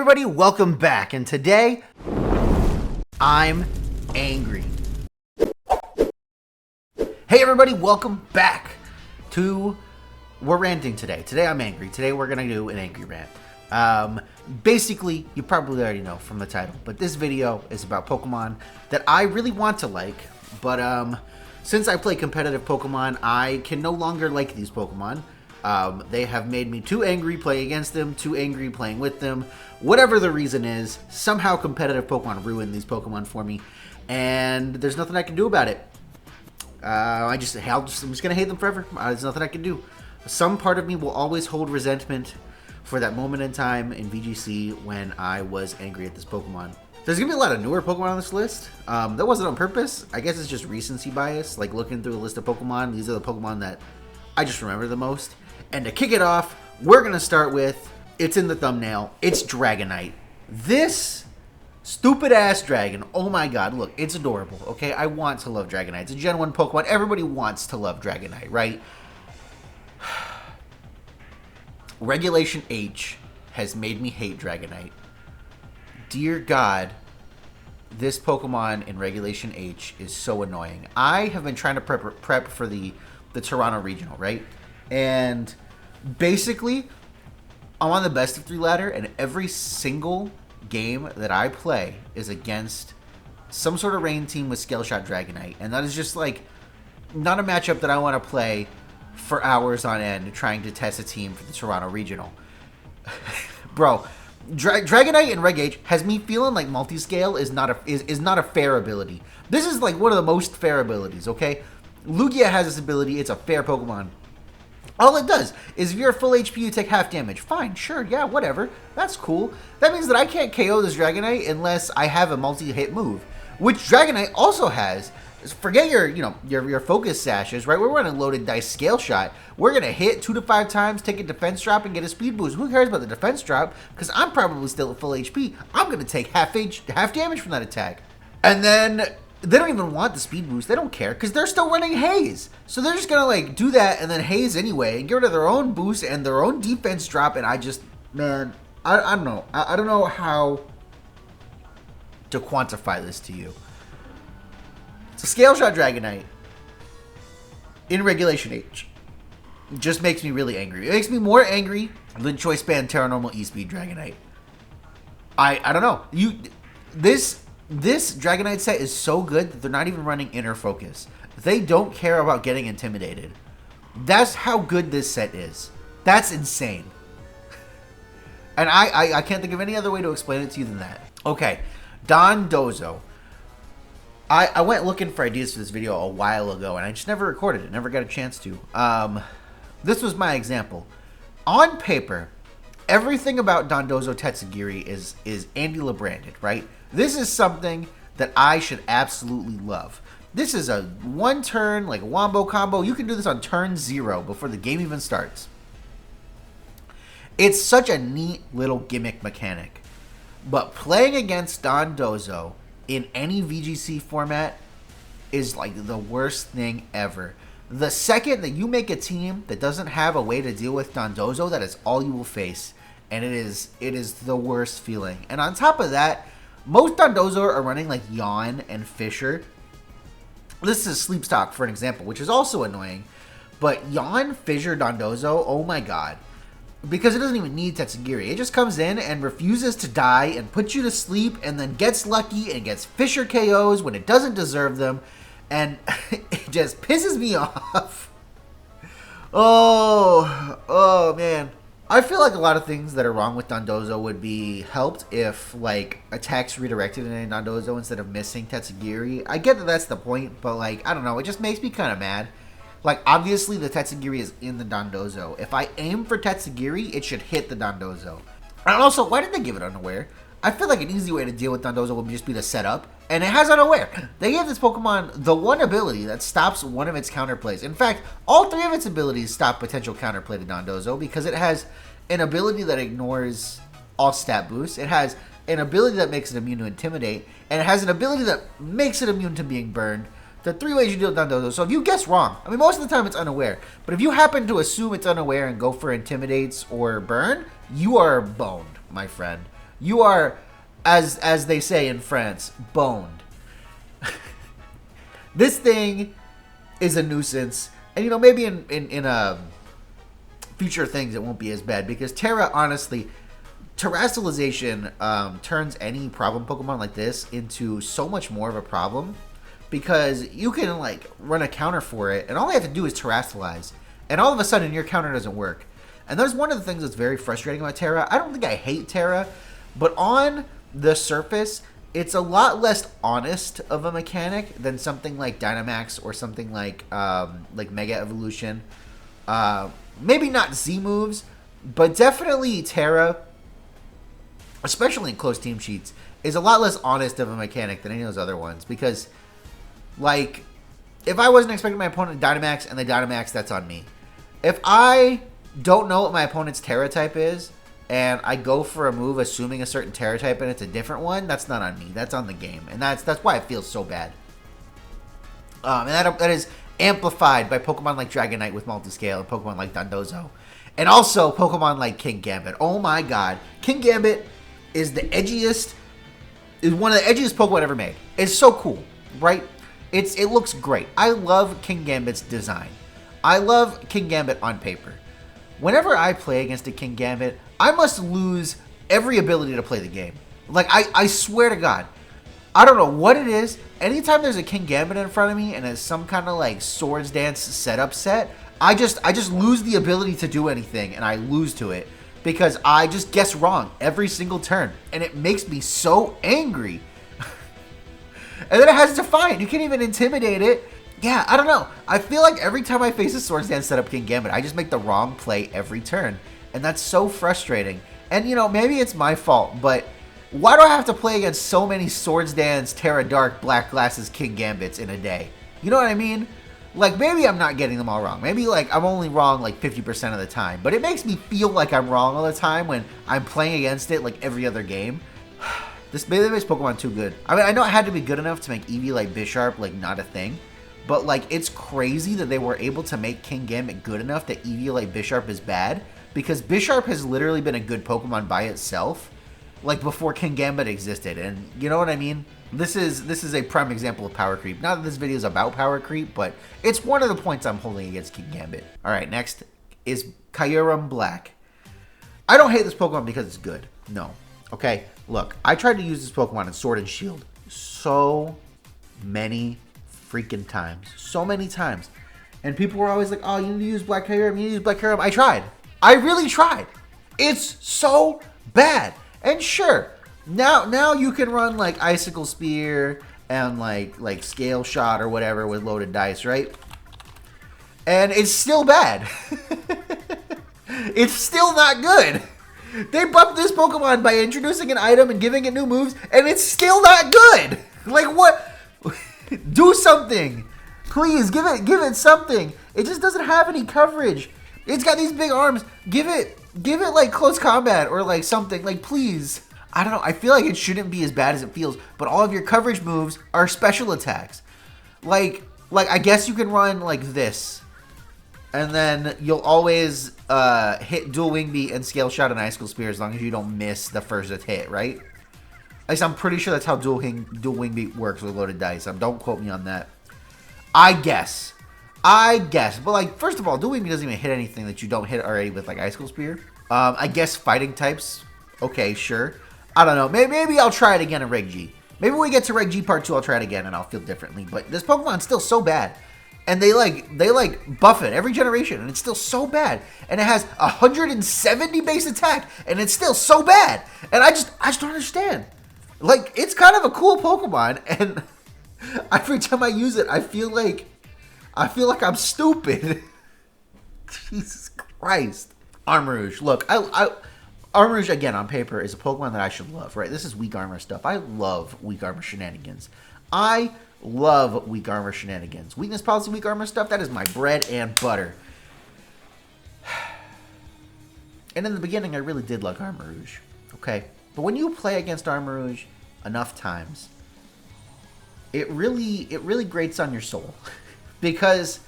everybody, welcome back, and today, I'm angry. Hey everybody, welcome back to, we're ranting today. Today I'm angry. Today we're gonna do an angry rant. Basically, you probably already know from the title, but this video is about Pokemon that I really want to like, but since I play competitive Pokemon, I can no longer like these Pokemon. They have made me too angry playing against them, too angry playing with them. Whatever the reason is, somehow competitive Pokemon ruined these Pokemon for me, and there's nothing I can do about it. I'm just gonna hate them forever. There's nothing I can do. Some part of me will always hold resentment for that moment in time in VGC when I was angry at this Pokemon. There's gonna be a lot of newer Pokemon on this list. That wasn't on purpose. I guess it's just recency bias. Like looking through a list of Pokemon, these are the Pokemon that I just remember the most. And to kick it off, we're gonna start with, it's in the thumbnail, it's Dragonite. This stupid ass dragon, oh my god, look, it's adorable, okay? I want to love Dragonite. It's a Gen 1 Pokemon. Everybody wants to love Dragonite, right? Regulation H has made me hate Dragonite. Dear God, this Pokemon in Regulation H is so annoying. I have been trying to prep for the Toronto Regional, right? And basically, I'm on the best of 3 ladder, and every single game that I play is against some sort of rain team with Scale Shot Dragonite. And that is just like not a matchup that I want to play for hours on end trying to test a team for the Toronto Regional. Bro, Dragonite in Reg H has me feeling like multi-scale is not a fair ability. This is like one of the most fair abilities, okay? Lugia has this ability. It's a fair Pokemon. All it does is if you're full HP, you take half damage. Fine, sure, yeah, whatever. That's cool. That means that I can't KO this Dragonite unless I have a multi-hit move, which Dragonite also has. Forget your focus sashes, right? We're running loaded dice Scale Shot. We're gonna hit 2 to 5 times, take a defense drop, and get a speed boost. Who cares about the defense drop? Because I'm probably still at full HP. I'm gonna take half damage from that attack, and then they don't even want the speed boost. They don't care because they're still running Haze. So they're just going to like do that and then Haze anyway and get rid of their own boost and their own defense drop. And I just, man, I don't know. I don't know how to quantify this to you. It's a Scale Shot Dragonite in Regulation H. It just makes me really angry. It makes me more angry than Choice Band Terra Normal E-Speed Dragonite. I don't know. This Dragonite set is so good that they're not even running Inner Focus. They don't care about getting intimidated. That's how good this set is. That's insane. And I can't think of any other way to explain it to you than that. Okay, Dondozo. I went looking for ideas for this video a while ago, and I just never recorded it. Never got a chance to. This was my example. On paper, everything about Dondozo Tetsugiri is AndyLaVGC branded, right? This is something that I should absolutely love. This is a one turn, like a wombo combo. You can do this on turn 0 before the game even starts. It's such a neat little gimmick mechanic. But playing against Dondozo in any VGC format is like the worst thing ever. The second that you make a team that doesn't have a way to deal with Dondozo, that is all you will face. And it is the worst feeling. And on top of that, most Dondozo are running like Yawn and Fisher. This is Sleep Stock for an example, which is also annoying. But Yawn, Fissure, Dondozo, oh my god. Because it doesn't even need Tetsugiri. It just comes in and refuses to die and puts you to sleep and then gets lucky and gets Fissure KOs when it doesn't deserve them. And it just pisses me off. Oh man. I feel like a lot of things that are wrong with Dondozo would be helped if, like, attacks redirected in Dondozo instead of missing Tetsugiri. I get that that's the point, but, like, I don't know. It just makes me kind of mad. Like, obviously, the Tetsugiri is in the Dondozo. If I aim for Tetsugiri, it should hit the Dondozo. And also, why did they give it Unaware? I feel like an easy way to deal with Dondozo would just be to set up, and it has Unaware. They gave this Pokemon the one ability that stops one of its counterplays. In fact, all 3 of its abilities stop potential counterplay to Dondozo because it has an ability that ignores all stat boosts. It has an ability that makes it immune to Intimidate, and it has an ability that makes it immune to being burned. The 3 ways you deal with Dondozo. So if you guess wrong, I mean, most of the time it's Unaware, but if you happen to assume it's Unaware and go for Intimidates or Burn, you are boned, my friend. You are, as they say in France, boned. This thing is a nuisance. And, you know, maybe in future things it won't be as bad. Because Terra, honestly, terrestrialization turns any problem Pokemon like this into so much more of a problem. Because you can, like, run a counter for it. And all they have to do is terrestrialize. And all of a sudden, your counter doesn't work. And that's one of the things that's very frustrating about Terra. I don't think I hate Terra. But on the surface, it's a lot less honest of a mechanic than something like Dynamax or something like Mega Evolution. Maybe not Z moves, but definitely Terra, especially in close team sheets, is a lot less honest of a mechanic than any of those other ones. Because, like, if I wasn't expecting my opponent to Dynamax and they Dynamax, that's on me. If I don't know what my opponent's Terra type is, and I go for a move assuming a certain Terra type and it's a different one, that's not on me. That's on the game. And that's why it feels so bad. And that is amplified by Pokemon like Dragonite with Multiscale and Pokemon like Dondozo. And also Pokemon like Kingambit. Oh my god. Kingambit is the edgiest, is one of the edgiest Pokemon ever made. It's so cool, right? It looks great. I love Kingambit's design. I love Kingambit on paper. Whenever I play against a Kingambit, I must lose every ability to play the game. Like, I swear to God. I don't know what it is. Anytime there's a Kingambit in front of me and it's some kind of, like, Swords Dance setup set, I just lose the ability to do anything, and I lose to it. Because I just guess wrong every single turn. And it makes me so angry. And then it has Defiant. You can't even intimidate it. Yeah, I don't know. I feel like every time I face a Swords Dance setup Kingambit, I just make the wrong play every turn. And that's so frustrating. And, you know, maybe it's my fault, but why do I have to play against so many Swords Dance, Terra Dark, Black Glasses, Kingambits in a day? You know what I mean? Like, maybe I'm not getting them all wrong. Maybe, like, I'm only wrong, like, 50% of the time. But it makes me feel like I'm wrong all the time when I'm playing against it, like, every other game. This makes Pokemon too good. I mean, I know it had to be good enough to make Eevee, like, Bisharp, like, not a thing. But, like, it's crazy that they were able to make Kingambit good enough that Eevee, like, Bisharp is bad. Because Bisharp has literally been a good Pokemon by itself, like, before Kingambit existed. And you know what I mean? This is a prime example of power creep. Not that this video is about power creep, but it's one of the points I'm holding against Kingambit. Alright, next is Kyurem-Black. I don't hate this Pokemon because it's good. No. Okay, look, I tried to use this Pokemon in Sword and Shield so many freaking times. So many times. And people were always like, oh, you need to use Black Kyurem, you need to use Black Kyurem. I tried. I really tried. It's so bad. And sure, now you can run like Icicle Spear and like Scale Shot or whatever with loaded dice, right? And it's still bad. It's still not good. They buffed this Pokemon by introducing an item and giving it new moves, and it's still not good. Like, what? Do something. Please, give it something. It just doesn't have any coverage. It's got these big arms. Give it like close combat or like something. Like, please. I don't know. I feel like it shouldn't be as bad as it feels, but all of your coverage moves are special attacks. Like I guess you can run like this, and then you'll always hit Dual Wing Beat and Scale Shot and Icicle Spear as long as you don't miss the first hit, right? At least I'm pretty sure that's how Dual Wing Beat works with loaded dice. Don't quote me on that. I guess. But, like, first of all, Dual Wing Beat doesn't even hit anything that you don't hit already with, like, Icicle Spear. I guess fighting types. Okay, sure. I don't know. Maybe I'll try it again in Reg G. Maybe when we get to Reg G Part 2, I'll try it again and I'll feel differently. But this Pokemon's still so bad. And they buff it every generation, and it's still so bad. And it has 170 base attack, and it's still so bad. And I just don't understand. Like, it's kind of a cool Pokemon, and every time I use it, I feel like I'm stupid. Jesus Christ. Armarouge. Look, Armarouge, again, on paper, is a Pokemon that I should love, right? This is weak armor stuff. I love weak armor shenanigans. I love weak armor shenanigans. Weakness policy, weak armor stuff, that is my bread and butter. And in the beginning, I really did like Armarouge, okay? But when you play against Armarouge enough times, it really grates on your soul. Because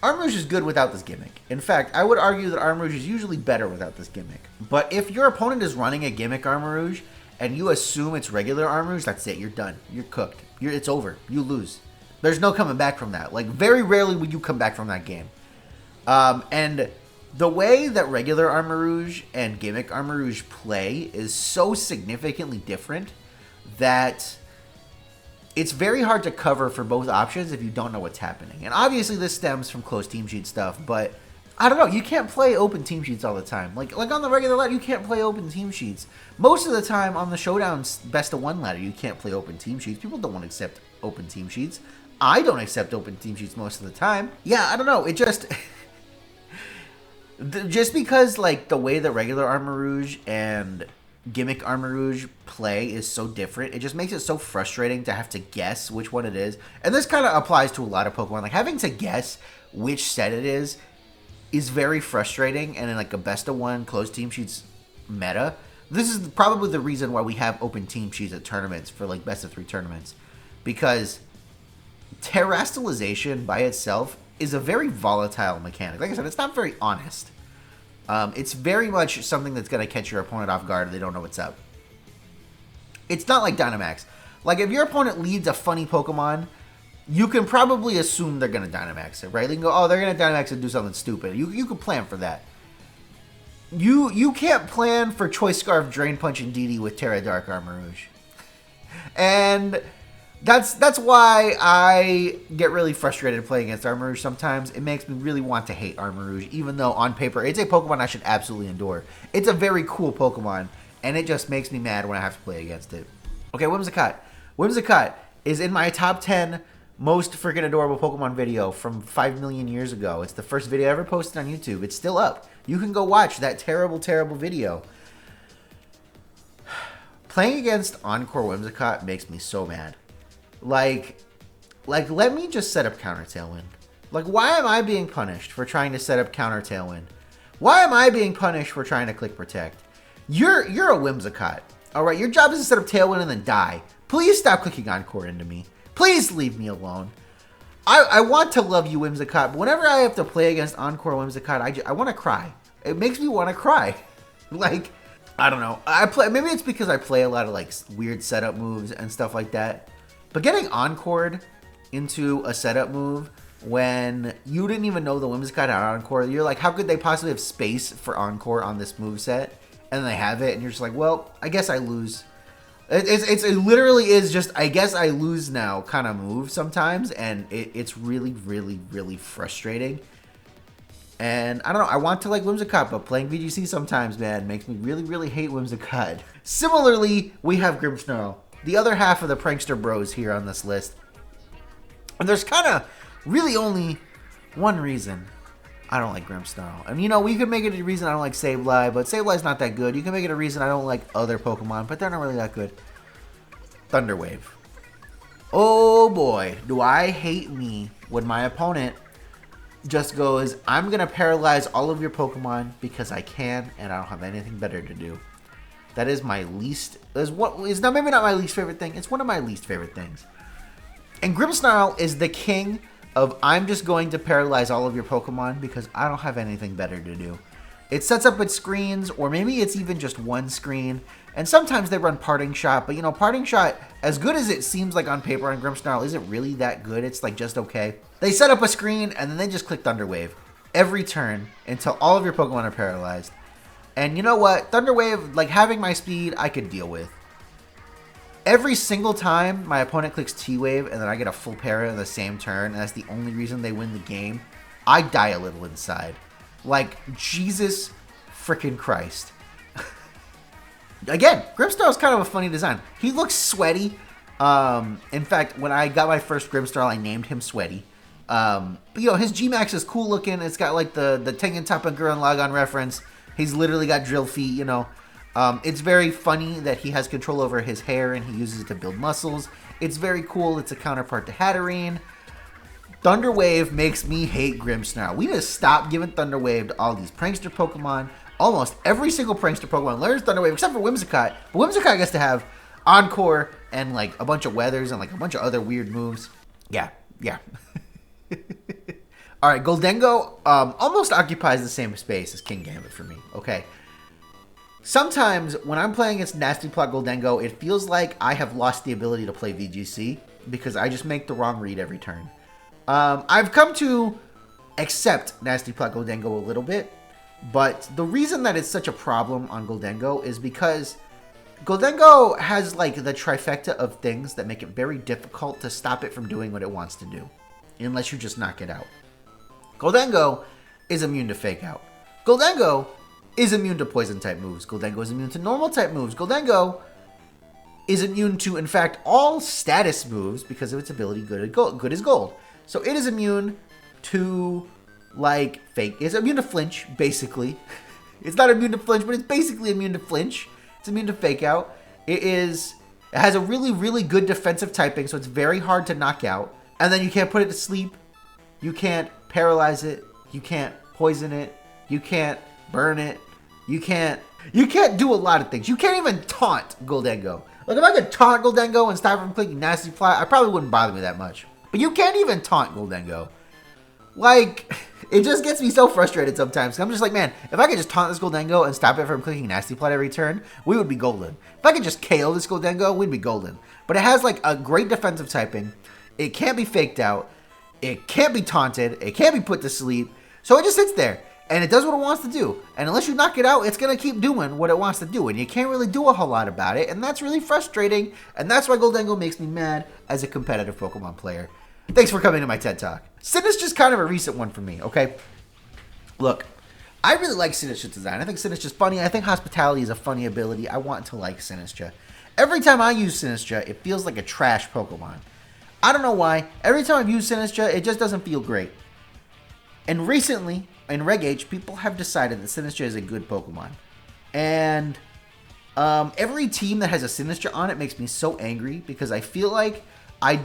Armarouge is good without this gimmick. In fact, I would argue that Armarouge is usually better without this gimmick. But if your opponent is running a gimmick Armarouge, and you assume it's regular Armarouge, that's it. You're done. You're cooked. It's over. You lose. There's no coming back from that. Like, very rarely would you come back from that game. And the way that regular Armarouge and gimmick Armarouge play is so significantly different that it's very hard to cover for both options if you don't know what's happening. And obviously this stems from closed team sheet stuff, but I don't know. You can't play open team sheets all the time. Like on the regular ladder, you can't play open team sheets. Most of the time on the Showdown's best of one ladder, you can't play open team sheets. People don't want to accept open team sheets. I don't accept open team sheets most of the time. Yeah, I don't know. It just... just because, like, the way that regular Armarouge and gimmick Armarouge play is so different, it just makes it so frustrating to have to guess which one it is. And this kind of applies to a lot of Pokemon. Like, having to guess which set it is very frustrating. And in, like, a best of one closed team sheets meta, this is probably the reason why we have open team sheets at tournaments for, like, best of 3 tournaments. Because terastallization by itself is a very volatile mechanic. Like I said, it's not very honest. It's very much something that's going to catch your opponent off guard if they don't know what's up. It's not like Dynamax. Like, if your opponent leads a funny Pokemon, you can probably assume they're going to Dynamax it, right? They can go, oh, they're going to Dynamax and do something stupid. You can plan for that. You can't plan for Choice Scarf, Drain Punch, and DD with Terra Dark Armarouge. And that's why I get really frustrated playing against Armarouge sometimes. It makes me really want to hate Armarouge, even though on paper it's a Pokemon I should absolutely adore. It's a very cool Pokemon, and it just makes me mad when I have to play against it. Okay, Whimsicott. Whimsicott is in my top 10 most freaking adorable Pokemon video from 5 million years ago. It's the first video I ever posted on YouTube. It's still up. You can go watch that terrible, terrible video. Playing against Encore Whimsicott makes me so mad. Like, let me just set up Counter Tailwind. Like, why am I being punished for trying to set up Counter Tailwind? Why am I being punished for trying to Click Protect? You're a Whimsicott. Alright, your job is to set up Tailwind and then die. Please stop clicking Encore into me. Please leave me alone. I want to love you, Whimsicott, but whenever I have to play against Encore Whimsicott, I want to cry. It makes me want to cry. Like, I don't know. Maybe it's because I play a lot of, like, weird setup moves and stuff like that. But getting Encored into a setup move when you didn't even know the Whimsicott had Encore, you're like, how could they possibly have space for Encore on this moveset? And they have it, and you're just like, well, I guess I lose. It literally is just, I guess I lose now kind of move sometimes, and it's really, really, really frustrating. And I don't know, I want to like Whimsicott, but playing VGC sometimes, man, makes me really, really hate Whimsicott. Similarly, we have Grimmsnarl, the other half of the prankster bros here on this list. And there's kind of really only one reason I don't like Grimmsnarl. And you know, we could make it a reason I don't like Sableye, but Sableye's not that good. You can make it a reason I don't like other Pokemon, but they're not really that good. Thunderwave. Oh boy, do I hate me when my opponent just goes, I'm going to paralyze all of your Pokemon because I can and I don't have anything better to do. That is my least, is not maybe not my least favorite thing, it's one of my least favorite things. And Grimmsnarl is the king of I'm just going to paralyze all of your Pokemon because I don't have anything better to do. It sets up its screens, or maybe it's even just one screen, and sometimes they run Parting Shot, but you know, Parting Shot, as good as it seems like on paper on Grimmsnarl, isn't really that good. It's like just okay. They set up a screen, and then they just click Thunderwave every turn until all of your Pokemon are paralyzed. And you know what? Thunderwave, like having my speed, I could deal with. Every single time my opponent clicks T-Wave and then I get a full para in the same turn, and that's the only reason they win the game, I die a little inside. Like, Jesus freaking Christ. Again, Grimmsnarl is kind of a funny design. He looks sweaty. In fact, when I got my first Grimmsnarl, I named him Sweaty. But, you know, his G-Max is cool looking. It's got like the Tengen Toppa Gurren Lagann reference. He's literally got drill feet, you know. It's very funny that he has control over his hair and he uses it to build muscles. It's very cool. It's a counterpart to Hatterene. Thunderwave makes me hate Grimmsnarl. We just stop giving Thunderwave to all these prankster Pokemon. Almost every single prankster Pokemon learns Thunderwave except for Whimsicott. But Whimsicott gets to have Encore and like a bunch of weathers and like a bunch of other weird moves. Yeah. All right, Gholdengo almost occupies the same space as Kingambit for me. Okay. Sometimes when I'm playing against Nasty Plot Gholdengo, it feels like I have lost the ability to play VGC because I just make the wrong read every turn. I've come to accept Nasty Plot Gholdengo a little bit, but the reason that it's such a problem on Gholdengo is because Gholdengo has like the trifecta of things that make it very difficult to stop it from doing what it wants to do, unless you just knock it out. Gholdengo is immune to Fake Out. Gholdengo is immune to poison type moves. Gholdengo is immune to normal type moves. Gholdengo is immune to, in fact, all status moves because of its ability good as gold. So it is immune to, like, fake. It's immune to flinch, basically. It's not immune to flinch, but it's basically immune to flinch. It's immune to Fake Out. It has a really, really good defensive typing, so it's very hard to knock out. And then you can't put it to sleep. You can't paralyze it. You can't poison it. You can't burn it. You can't do a lot of things. You can't even taunt Gholdengo. Like, if I could taunt Gholdengo and stop it from clicking Nasty Plot, I probably wouldn't bother me that much. But you can't even taunt Gholdengo. Like, it just gets me so frustrated sometimes. I'm just like, man, if I could just taunt this Gholdengo and stop it from clicking Nasty Plot every turn, we would be golden. If I could just KO this Gholdengo, we'd be golden. But it has, like, a great defensive typing. It can't be faked out. It can't be taunted. It can't be put to sleep. So it just sits there. And it does what it wants to do. And unless you knock it out, it's going to keep doing what it wants to do. And you can't really do a whole lot about it. And that's really frustrating. And that's why Gholdengo makes me mad as a competitive Pokemon player. Thanks for coming to my TED Talk. Sinistcha's kind of a recent one for me, okay? Look, I really like Sinistcha's design. I think Sinistcha's funny. I think Hospitality is a funny ability. I want to like Sinistcha. Every time I use Sinistcha, it feels like a trash Pokemon. I don't know why. Every time I've used Sinistcha, it just doesn't feel great. And recently, in Reg H, people have decided that Sinistcha is a good Pokemon. And every team that has a Sinistcha on it makes me so angry because I feel like I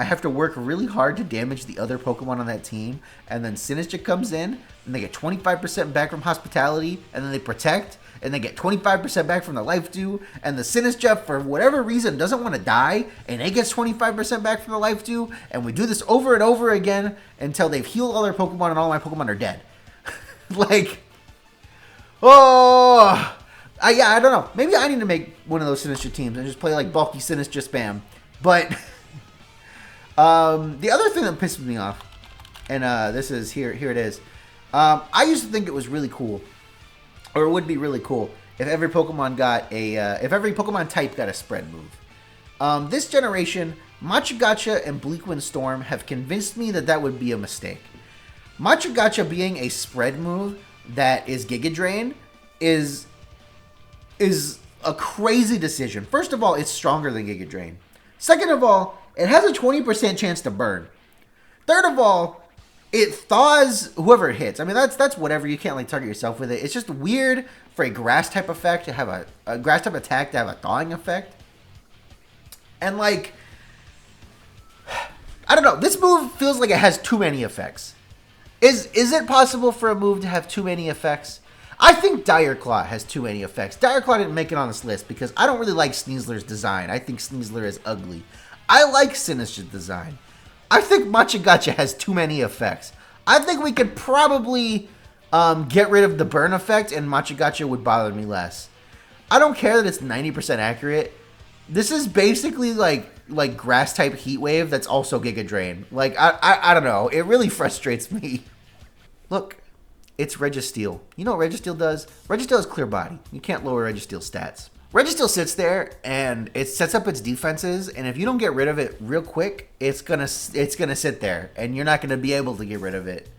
have to work really hard to damage the other Pokemon on that team. And then Sinistcha comes in, and they get 25% back from Hospitality, and then they Protect, and they get 25% back from the Life Dew. And the Sinistcha, for whatever reason, doesn't want to die, and it gets 25% back from the Life Dew. And we do this over and over again until they've healed all their Pokemon, and all my Pokemon are dead. Like, oh, I don't know. Maybe I need to make one of those Sinistcha teams and just play like bulky Sinistcha spam. But the other thing that pisses me off, and this is here it is. I used to think it was really cool, or it would be really cool if every Pokemon got if every Pokemon type got a spread move. This generation, Machagacha and Bleakwind Storm have convinced me that that would be a mistake. Machagacha being a spread move that is Giga Drain is a crazy decision. First of all, it's stronger than Giga Drain. Second of all, it has a 20% chance to burn. Third of all, it thaws whoever it hits. I mean, that's whatever. You can't like target yourself with it. It's just weird for a grass type effect to have a grass type attack to have a thawing effect. And like, I don't know. This move feels like it has too many effects. Is it possible for a move to have too many effects? I think Dire Claw has too many effects. Dire Claw didn't make it on this list because I don't really like Sneasler's design. I think Sneasler is ugly. I like Sinistcha's design. I think Machagacha has too many effects. I think we could probably get rid of the burn effect and Machagacha would bother me less. I don't care that it's 90% accurate. This is basically like grass type Heat Wave that's also Giga Drain. Like, I don't know. It really frustrates me. Look, it's Registeel. You know what Registeel does? Registeel is Clear Body. You can't lower Registeel's stats. Registeel sits there and it sets up its defenses, and if you don't get rid of it real quick, it's gonna sit there, and you're not gonna be able to get rid of it.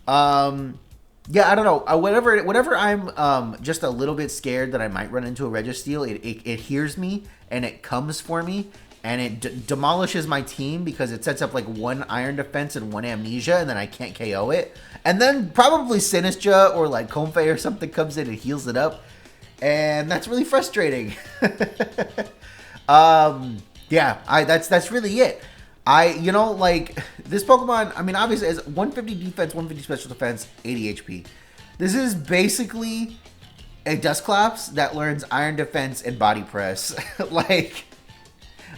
Yeah, I don't know. Whenever I'm just a little bit scared that I might run into a Registeel, it hears me and it comes for me. And it demolishes my team because it sets up like one Iron Defense and one Amnesia, and then I can't KO it. And then probably Sinistcha or like Comfey or something comes in and heals it up. And that's really frustrating. Yeah, that's really it. Like this Pokemon, I mean, obviously is 150 defense, 150 special defense, 80 HP. This is basically a Dusclops that learns Iron Defense and Body Press. Like,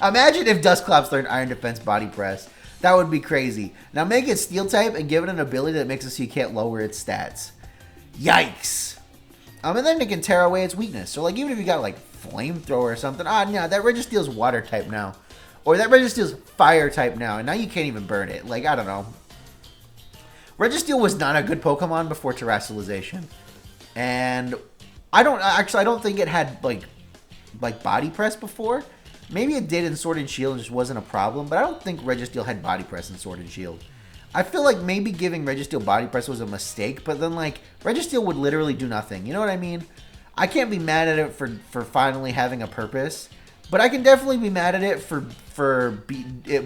imagine if Dusclops learned Iron Defense, Body Press. That would be crazy. Now make it Steel type and give it an ability that makes it so you can't lower its stats. Yikes. And then it can tear away its weakness. So like even if you got like Flamethrower or something, no, that Registeel's water type now. Or that Registeel's fire type now, and now you can't even burn it. Like, I don't know. Registeel was not a good Pokemon before Terrestrialization. And I don't think it had like Body Press before. Maybe it did in Sword and Shield and just wasn't a problem, but I don't think Registeel had Body Press in Sword and Shield. I feel like maybe giving Registeel Body Press was a mistake, but then like Registeel would literally do nothing. You know what I mean? I can't be mad at it for finally having a purpose, but I can definitely be mad at it for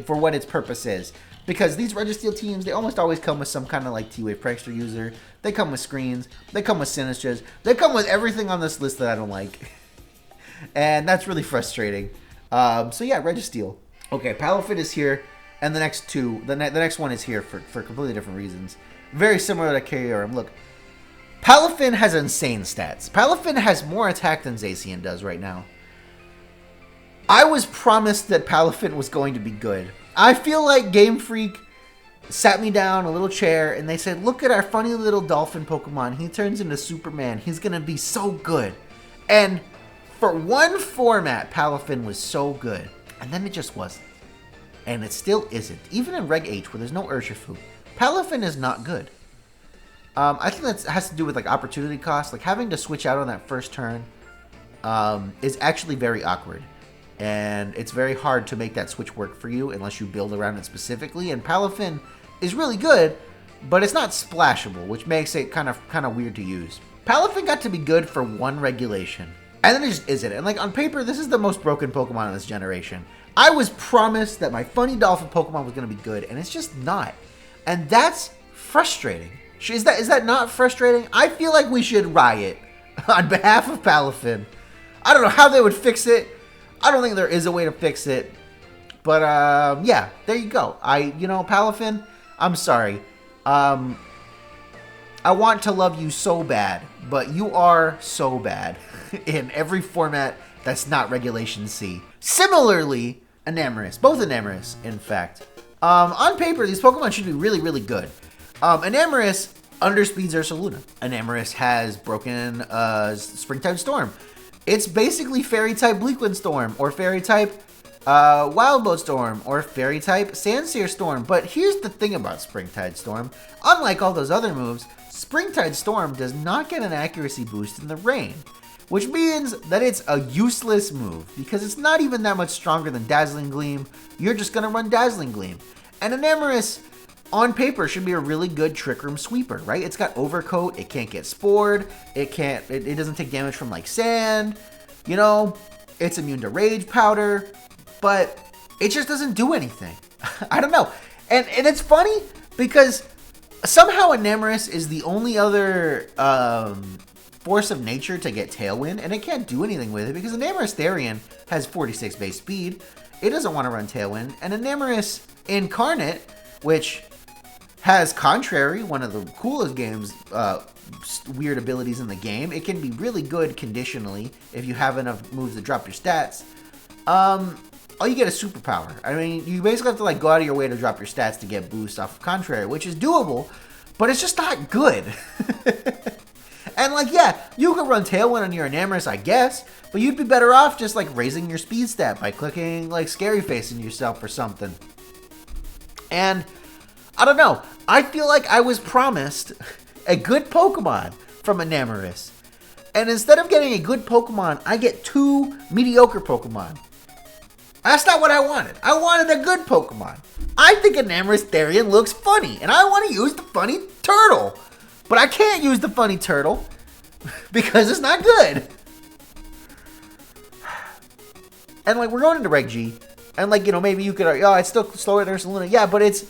what its purpose is. Because these Registeel teams, they almost always come with some kind of like T-Wave Prankster user. They come with screens. They come with Sinistchas. They come with everything on this list that I don't like. And that's really frustrating. So yeah, Registeel. Okay, Palafin is here. And the next two, the next one is here for completely different reasons. Very similar to Kyurem. Look, Palafin has insane stats. Palafin has more attack than Zacian does right now. I was promised that Palafin was going to be good. I feel like Game Freak sat me down a little chair and they said, look at our funny little dolphin Pokemon. He turns into Superman. He's going to be so good. And for one format, Palafin was so good. And then it just wasn't. And it still isn't. Even in Reg H, where there's no Urshifu, Palafin is not good. I think that has to do with like opportunity cost. Like having to switch out on that first turn is actually very awkward. And it's very hard to make that switch work for you unless you build around it specifically. And Palafin is really good, but it's not splashable, which makes it kind of weird to use. Palafin got to be good for one regulation, and then it just isn't. And like on paper, this is the most broken Pokemon in this generation. I was promised that my funny dolphin Pokemon was going to be good, and it's just not. And that's frustrating. Is that not frustrating? I feel like we should riot on behalf of Palafin. I don't know how they would fix it. I don't think there is a way to fix it. But, yeah, there you go. Palafin, I'm sorry. I want to love you so bad, but you are so bad in every format that's not Regulation C. Similarly, Enamorus. Both Enamorus, in fact. On paper, these Pokemon should be really, really good. Enamorus underspeeds Ursaluna. Enamorus has broken Spring-type Storm. It's basically Fairy-type Bleakwind Storm, or Fairy-type Wildbolt Storm, or Fairy-type Sandsear Storm. But here's the thing about Spring-Tide Storm. Unlike all those other moves, Spring-Tide Storm does not get an accuracy boost in the rain, which means that it's a useless move, because it's not even that much stronger than Dazzling Gleam. You're just going to run Dazzling Gleam. And Enamorus, on paper, should be a really good Trick Room sweeper, right? It's got Overcoat, it can't get Spored, it doesn't take damage from like sand, it's immune to Rage Powder, but it just doesn't do anything. I don't know. And it's funny because somehow Enamorus is the only other force of nature to get Tailwind, and it can't do anything with it because Enamorus Therian has 46 base speed. It doesn't want to run Tailwind, and Enamorus Incarnate, which has Contrary, one of the coolest games, weird abilities in the game. It can be really good conditionally if you have enough moves to drop your stats. You get a superpower. I mean, you basically have to like go out of your way to drop your stats to get boosts off of Contrary, which is doable, but it's just not good. And like, yeah, you could run Tailwind on your Enamorus, I guess, but you'd be better off just like raising your speed stat by clicking like Scary Facing yourself or something. And I don't know. I feel like I was promised a good Pokemon from Enamorus. And instead of getting a good Pokemon, I get two mediocre Pokemon. That's not what I wanted. I wanted a good Pokemon. I think Enamorus Therian looks funny, and I want to use the funny turtle. But I can't use the funny turtle because it's not good. And like, we're going into Reg G. And like, maybe you could, it's still slower than Ursaluna. Yeah, but it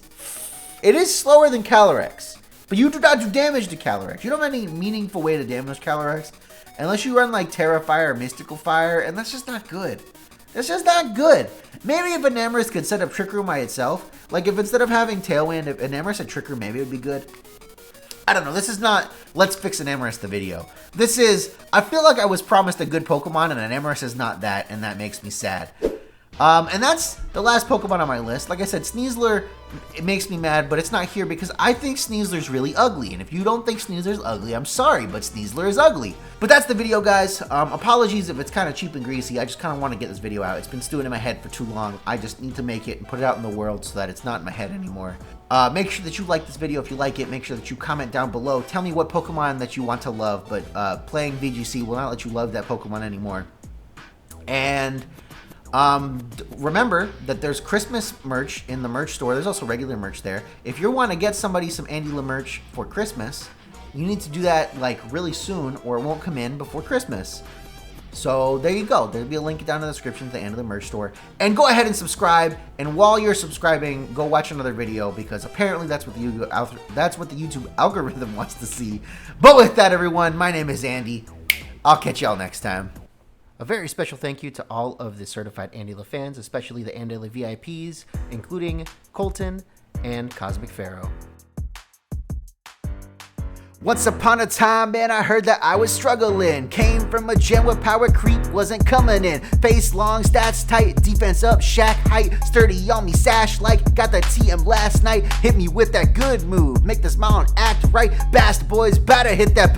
is slower than Calyrex. But you do not do damage to Calyrex. You don't have any meaningful way to damage Calyrex unless you run like Terra Fire or Mystical Fire, and that's just not good. That's just not good. Maybe if Enamorus could set up Trick Room by itself, like if instead of having Tailwind, if Enamorus had Trick Room, maybe it would be good. I don't know. This is not Let's Fix Enamorus the video. This is, I feel like I was promised a good Pokemon, and Enamorus is not that, and that makes me sad. And that's the last Pokemon on my list. Like I said, Sneasler, it makes me mad, but it's not here because I think Sneasler's really ugly. And if you don't think Sneasler's ugly, I'm sorry, but Sneasler is ugly. But that's the video, guys. Apologies if it's kind of cheap and greasy. I just kind of want to get this video out. It's been stewing in my head for too long. I just need to make it and put it out in the world so that it's not in my head anymore. Make sure that you like this video if you like it. Make sure that you comment down below. Tell me what Pokemon that you want to love, but playing VGC will not let you love that Pokemon anymore. And remember that there's Christmas merch in the merch store. There's also regular merch there. If you want to get somebody some AndyLa merch for Christmas, you need to do that like really soon or it won't come in before Christmas. So there you go. There'll be a link down in the description to the AndyLa merch store. And go ahead and subscribe. And while you're subscribing, go watch another video because apparently that's what the YouTube algorithm wants to see. But with that, everyone, my name is Andy. I'll catch y'all next time. A very special thank you to all of the certified AndyLa fans, especially the AndyLa VIPs, including Colton and Cosmic Pharaoh. Once upon a time, man, I heard that I was struggling. Came from a gen where power creep wasn't coming in. Face long, stats tight, defense up, shack height. Sturdy on me, sash like, got that TM last night. Hit me with that good move, make this mountain act right. Bast boys, better hit that